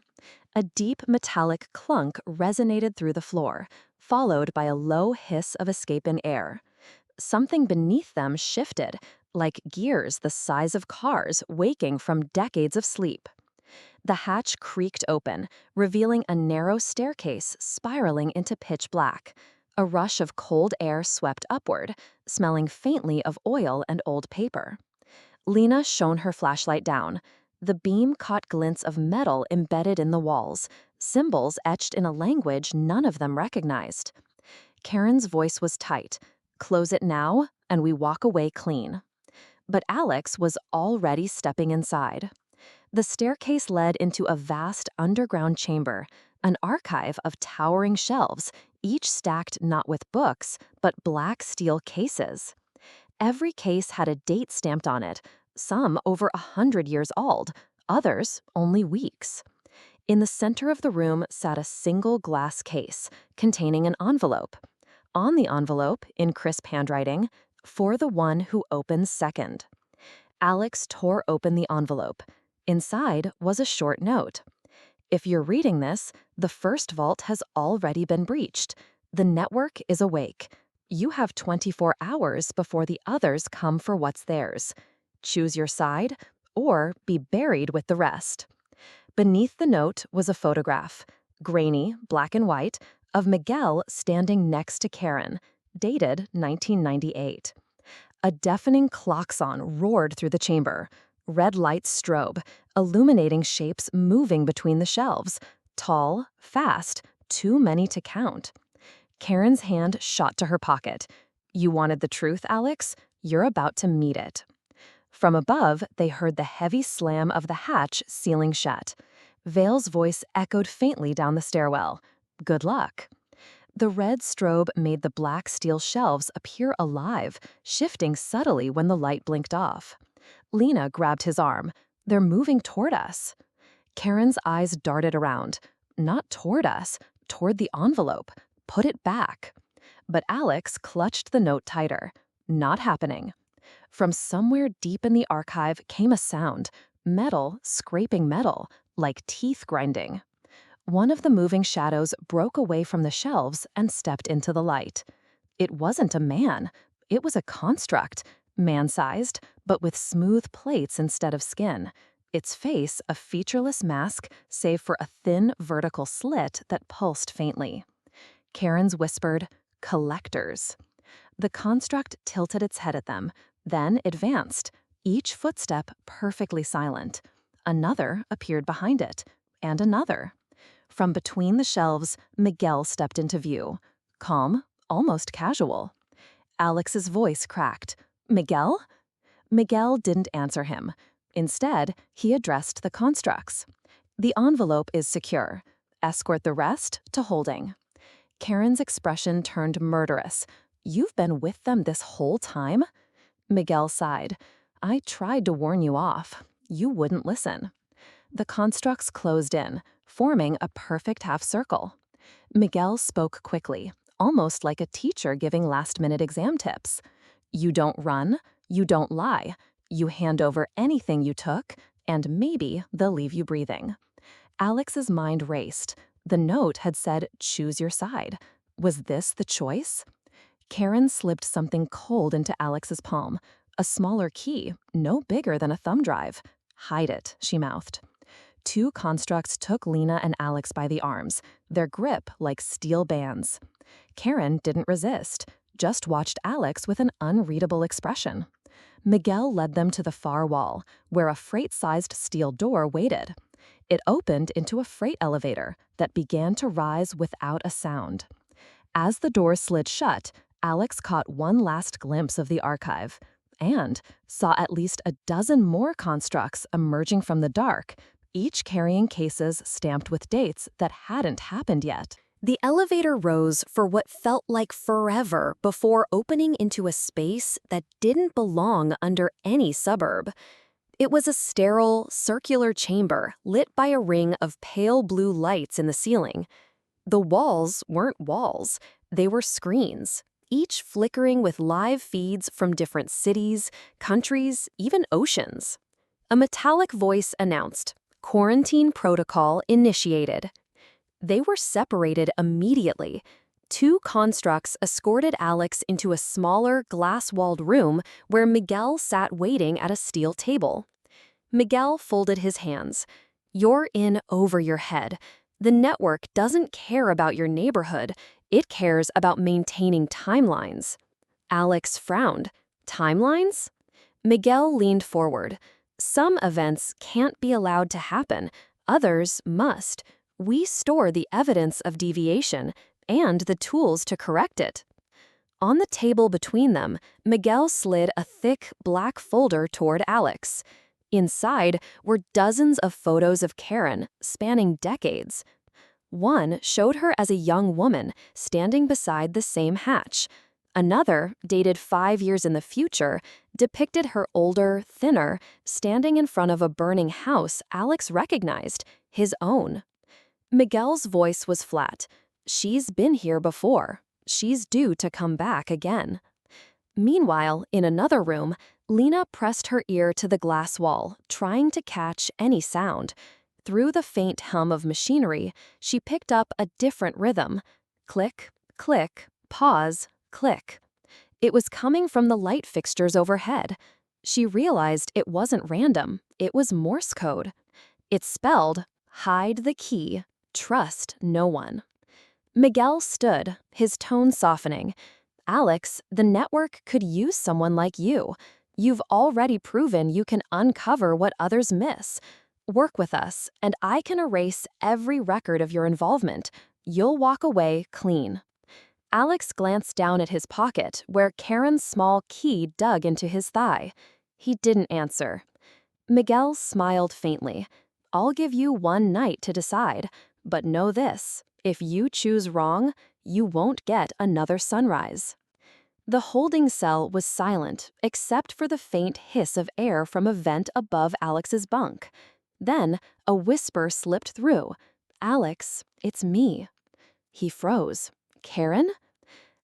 A deep metallic clunk resonated through the floor, followed by a low hiss of escaping air. Something beneath them shifted, like gears the size of cars waking from decades of sleep. The hatch creaked open, revealing a narrow staircase spiraling into pitch black. A rush of cold air swept upward, smelling faintly of oil and old paper. Lena shone her flashlight down. The beam caught glints of metal embedded in the walls, symbols etched in a language none of them recognized. Karen's voice was tight. Close it now, and we walk away clean. But Alex was already stepping inside. The staircase led into a vast underground chamber, an archive of towering shelves, each stacked not with books, but black steel cases. Every case had a date stamped on it, some over 100 years old, others only weeks. In the center of the room sat a single glass case containing an envelope. On the envelope, in crisp handwriting, "For the one who opens second." Alex tore open the envelope. Inside was a short note. "If you're reading this, the first vault has already been breached. The network is awake. You have 24 hours before the others come for what's theirs. Choose your side, or be buried with the rest." Beneath the note was a photograph, grainy, black and white, of Miguel standing next to Karen, dated 1998. A deafening klaxon roared through the chamber. Red lights strobe, illuminating shapes moving between the shelves. Tall, fast, too many to count. Karen's hand shot to her pocket. "You wanted the truth, Alex? You're about to meet it." From above, they heard the heavy slam of the hatch sealing shut. Vale's voice echoed faintly down the stairwell. "Good luck." The red strobe made the black steel shelves appear alive, shifting subtly when the light blinked off. Lena grabbed his arm. "They're moving toward us." Karen's eyes darted around. Not toward us, toward the envelope. Put it back. But Alex clutched the note tighter. Not happening. From somewhere deep in the archive came a sound, metal scraping metal, like teeth grinding. One of the moving shadows broke away from the shelves and stepped into the light. It wasn't a man. It was a construct, man-sized, but with smooth plates instead of skin. Its face a featureless mask, save for a thin vertical slit that pulsed faintly. Karen's whispered, "Collectors." The construct tilted its head at them, then advanced, each footstep perfectly silent. Another appeared behind it, and another. From between the shelves, Miguel stepped into view. Calm, almost casual. Alex's voice cracked. "Miguel?" Miguel didn't answer him. Instead, he addressed the constructs. "The envelope is secure. Escort the rest to holding." Karen's expression turned murderous. "You've been with them this whole time?" Miguel sighed. "I tried to warn you off. You wouldn't listen." The constructs closed in, forming a perfect half circle. Miguel spoke quickly, almost like a teacher giving last-minute exam tips. "You don't run, you don't lie. You hand over anything you took, and maybe they'll leave you breathing." Alex's mind raced. The note had said, "Choose your side." Was this the choice? Karen slipped something cold into Alex's palm. A smaller key, no bigger than a thumb drive. "Hide it," she mouthed. Two constructs took Lena and Alex by the arms, their grip like steel bands. Karen didn't resist, just watched Alex with an unreadable expression. Miguel led them to the far wall, where a freight-sized steel door waited. It opened into a freight elevator that began to rise without a sound. As the door slid shut, Alex caught one last glimpse of the archive and saw at least a dozen more constructs emerging from the dark, each carrying cases stamped with dates that hadn't happened yet. The elevator rose for what felt like forever before opening into a space that didn't belong under any suburb. It was a sterile, circular chamber lit by a ring of pale blue lights in the ceiling. The walls weren't walls, they were screens, each flickering with live feeds from different cities, countries, even oceans. A metallic voice announced, "Quarantine protocol initiated." They were separated immediately. Two constructs escorted Alex into a smaller, glass-walled room where Miguel sat waiting at a steel table. Miguel folded his hands. "You're in over your head. The network doesn't care about your neighborhood. It cares about maintaining timelines." Alex frowned. "Timelines?" Miguel leaned forward. "Some events can't be allowed to happen. Others must. We store the evidence of deviation and the tools to correct it." On the table between them, Miguel slid a thick, black folder toward Alex. Inside were dozens of photos of Karen, spanning decades. One showed her as a young woman, standing beside the same hatch. Another, dated 5 years in the future, depicted her older, thinner, standing in front of a burning house Alex recognized, his own. Miguel's voice was flat. "She's been here before. She's due to come back again." Meanwhile, in another room, Lena pressed her ear to the glass wall, trying to catch any sound. Through the faint hum of machinery, she picked up a different rhythm. Click, click, pause, click. It was coming from the light fixtures overhead. She realized it wasn't random. It was Morse code. It spelled, "Hide the key. Trust no one." Miguel stood, his tone softening. "Alex, the network could use someone like you. You've already proven you can uncover what others miss. Work with us, and I can erase every record of your involvement. You'll walk away clean." Alex glanced down at his pocket, where Karen's small key dug into his thigh. He didn't answer. Miguel smiled faintly. "I'll give you one night to decide. But know this, if you choose wrong, you won't get another sunrise." The holding cell was silent, except for the faint hiss of air from a vent above Alex's bunk. Then, a whisper slipped through. "Alex, it's me." He froze. "Karen?"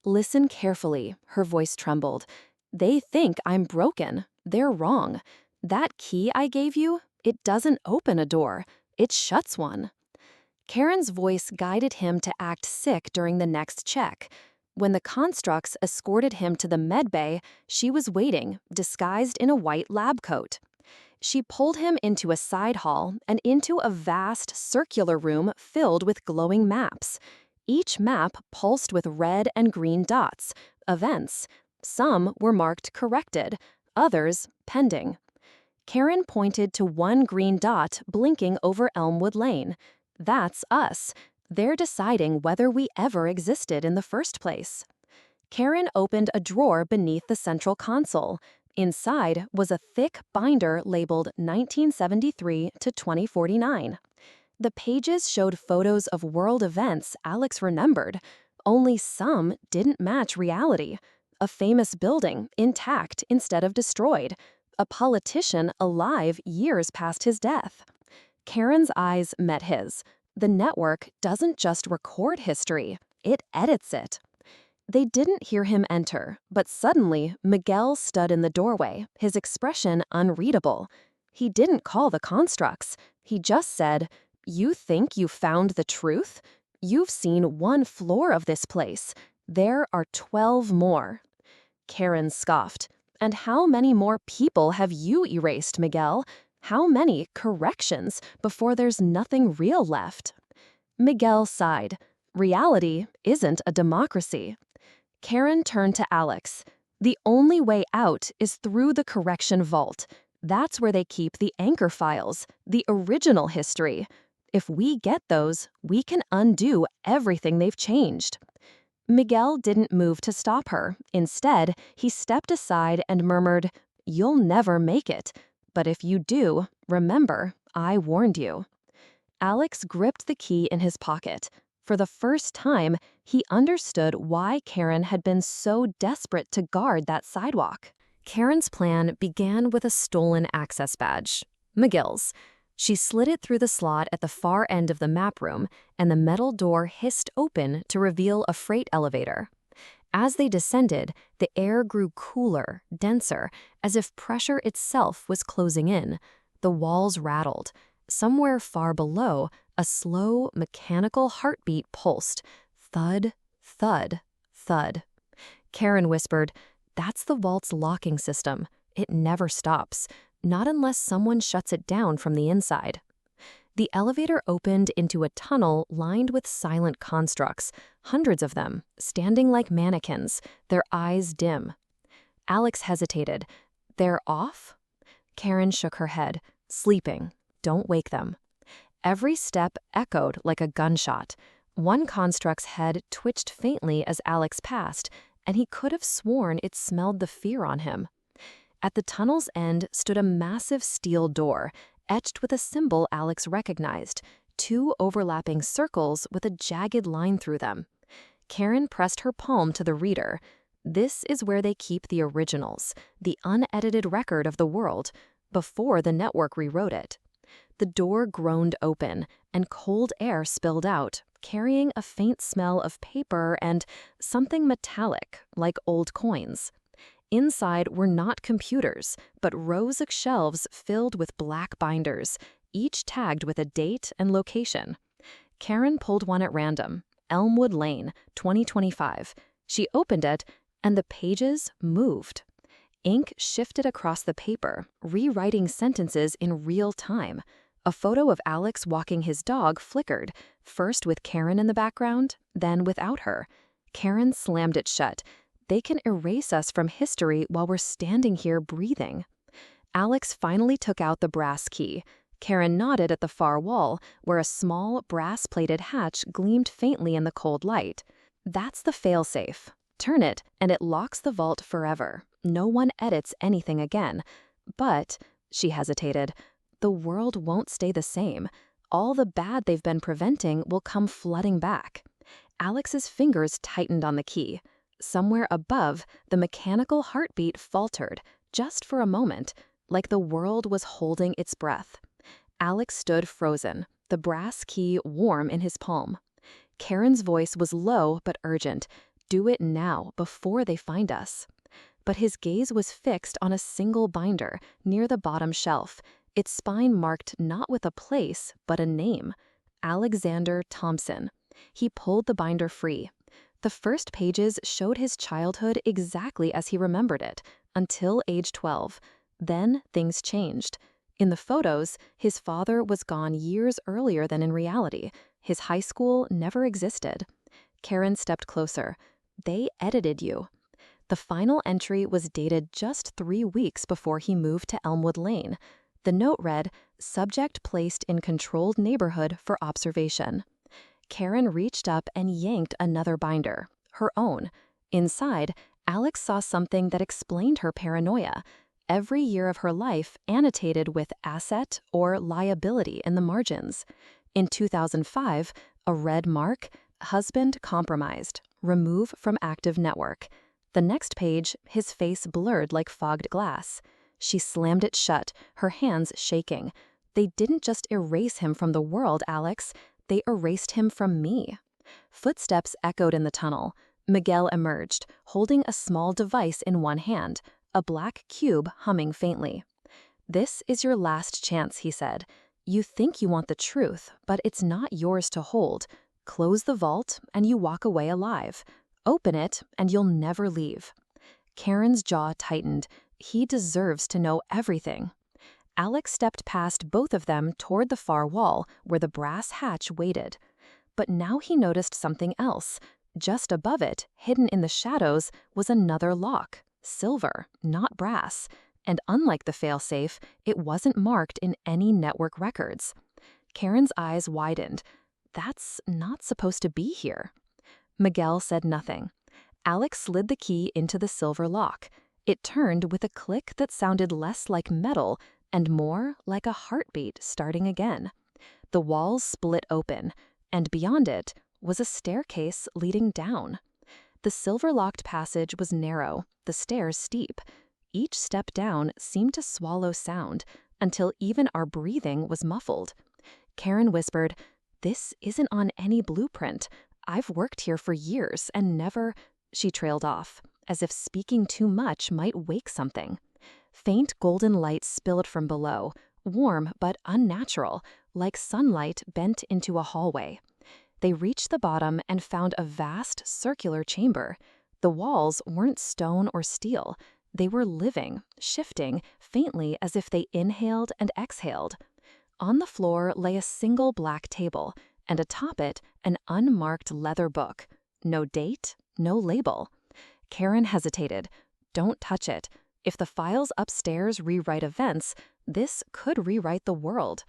"Listen carefully," her voice trembled. "They think I'm broken. They're wrong. That key I gave you, it doesn't open a door. It shuts one." Karen's voice guided him to act sick during the next check. When the constructs escorted him to the med bay, she was waiting, disguised in a white lab coat. She pulled him into a side hall and into a vast, circular room filled with glowing maps. Each map pulsed with red and green dots, events. Some were marked corrected, others pending. Karen pointed to one green dot blinking over Elmwood Lane. "That's us. They're deciding whether we ever existed in the first place." Karen opened a drawer beneath the central console. Inside was a thick binder labeled 1973 to 2049. The pages showed photos of world events Alex remembered. Only some didn't match reality. A famous building, intact instead of destroyed. A politician alive years past his death. Karen's eyes met his. The network doesn't just record history, it edits it. They didn't hear him enter, but suddenly Miguel stood in the doorway, his expression unreadable. He didn't call the constructs. He just said, "You think you found the truth? You've seen one floor of this place. There are 12 more." Karen scoffed. "And how many more people have you erased, Miguel? How many corrections before there's nothing real left?" Miguel sighed. "Reality isn't a democracy." Karen turned to Alex. "The only way out is through the correction vault. That's where they keep the anchor files, the original history. If we get those, we can undo everything they've changed." Miguel didn't move to stop her. Instead, he stepped aside and murmured, "You'll never make it. But if you do, remember, I warned you." Alex gripped the key in his pocket. For the first time, he understood why Karen had been so desperate to guard that sidewalk. Karen's plan began with a stolen access badge, Miguel's. She slid it through the slot at the far end of the map room, and the metal door hissed open to reveal a freight elevator. As they descended, the air grew cooler, denser, as if pressure itself was closing in. The walls rattled. Somewhere far below, a slow, mechanical heartbeat pulsed. Thud, thud, thud. Karen whispered, "That's the vault's locking system. It never stops, not unless someone shuts it down from the inside." The elevator opened into a tunnel lined with silent constructs, hundreds of them, standing like mannequins, their eyes dim. Alex hesitated. "They're off?" Karen shook her head. "Sleeping. Don't wake them." Every step echoed like a gunshot. One construct's head twitched faintly as Alex passed, and he could have sworn it smelled the fear on him. At the tunnel's end stood a massive steel door, etched with a symbol Alex recognized, two overlapping circles with a jagged line through them. Karen pressed her palm to the reader. This is where they keep the originals, the unedited record of the world, before the network rewrote it. The door groaned open, and cold air spilled out, carrying a faint smell of paper and something metallic, like old coins. Inside were not computers, but rows of shelves filled with black binders, each tagged with a date and location. Karen pulled one at random, Elmwood Lane, 2025. She opened it, and the pages moved. Ink shifted across the paper, rewriting sentences in real time. A photo of Alex walking his dog flickered, first with Karen in the background, then without her. Karen slammed it shut. They can erase us from history while we're standing here breathing. Alex finally took out the brass key. Karen nodded at the far wall, where a small, brass-plated hatch gleamed faintly in the cold light. "That's the failsafe. Turn it, and it locks the vault forever. No one edits anything again. But," she hesitated, "the world won't stay the same. All the bad they've been preventing will come flooding back." Alex's fingers tightened on the key. Somewhere above, the mechanical heartbeat faltered, just for a moment, like the world was holding its breath. Alex stood frozen, the brass key warm in his palm. Karen's voice was low but urgent. "Do it now, before they find us." But his gaze was fixed on a single binder, near the bottom shelf, its spine marked not with a place, but a name. Alexander Thompson. He pulled the binder free. The first pages showed his childhood exactly as he remembered it, until age 12. Then things changed. In the photos, his father was gone years earlier than in reality. His high school never existed. Karen stepped closer. "They edited you." The final entry was dated just 3 weeks before he moved to Elmwood Lane. The note read, "Subject placed in controlled neighborhood for observation." Karen reached up and yanked another binder, her own. Inside, Alex saw something that explained her paranoia. Every year of her life annotated with asset or liability in the margins. In 2005, a red mark, husband compromised, remove from active network. The next page, his face blurred like fogged glass. She slammed it shut, her hands shaking. "They didn't just erase him from the world, Alex. They erased him from me." Footsteps echoed in the tunnel. Miguel emerged, holding a small device in one hand, a black cube humming faintly. "This is your last chance," he said. "You think you want the truth, but it's not yours to hold. Close the vault, and you walk away alive. Open it, and you'll never leave." Karen's jaw tightened. He deserves to know everything. Alex stepped past both of them toward the far wall, where the brass hatch waited. But now he noticed something else. Just above it, hidden in the shadows, was another lock. Silver, not brass. And unlike the failsafe, it wasn't marked in any network records. Karen's eyes widened. That's not supposed to be here. Miguel said nothing. Alex slid the key into the silver lock. It turned with a click that sounded less like metal and more like a heartbeat starting again. The walls split open, and beyond it was a staircase leading down. The silver-locked passage was narrow, the stairs steep. Each step down seemed to swallow sound, until even our breathing was muffled. Karen whispered, "This isn't on any blueprint. I've worked here for years and never..." She trailed off, as if speaking too much might wake something. Faint golden light spilled from below, warm but unnatural, like sunlight bent into a hallway. They reached the bottom and found a vast, circular chamber. The walls weren't stone or steel. They were living, shifting, faintly as if they inhaled and exhaled. On the floor lay a single black table, and atop it, an unmarked leather book. No date, no label. Karen hesitated. Don't touch it. If the files upstairs rewrite events, this could rewrite the world.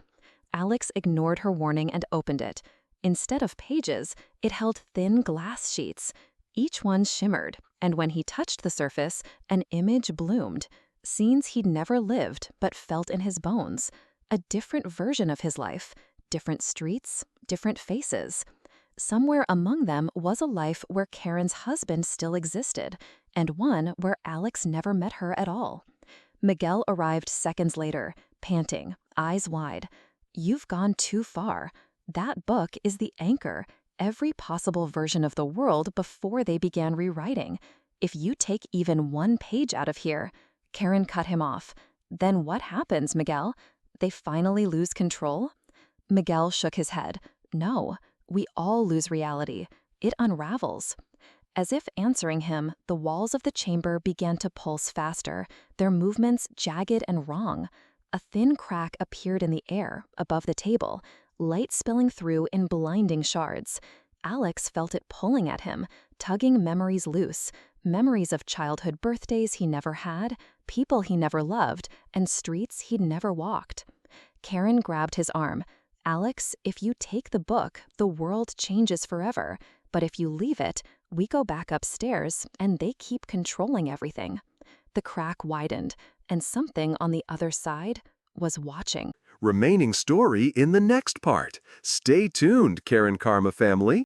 Alex ignored her warning and opened it. Instead of pages, it held thin glass sheets. Each one shimmered, and when he touched the surface, an image bloomed. Scenes he'd never lived but felt in his bones. A different version of his life. Different streets, different faces. Somewhere among them was a life where Karen's husband still existed, and one where Alex never met her at all. Miguel arrived seconds later, panting, eyes wide. You've gone too far. That book is the anchor, every possible version of the world before they began rewriting. If you take even one page out of here, Karen cut him off. Then what happens, Miguel? They finally lose control? Miguel shook his head. No, we all lose reality. It unravels. As if answering him, the walls of the chamber began to pulse faster, their movements jagged and wrong. A thin crack appeared in the air, above the table, light spilling through in blinding shards. Alex felt it pulling at him, tugging memories loose, memories of childhood birthdays he never had, people he never loved, and streets he'd never walked. Karen grabbed his arm. Alex, if you take the book, the world changes forever. But if you leave it, we go back upstairs, and they keep controlling everything. The crack widened, and something on the other side was watching. Remaining story in the next part. Stay tuned, Karen Karma family.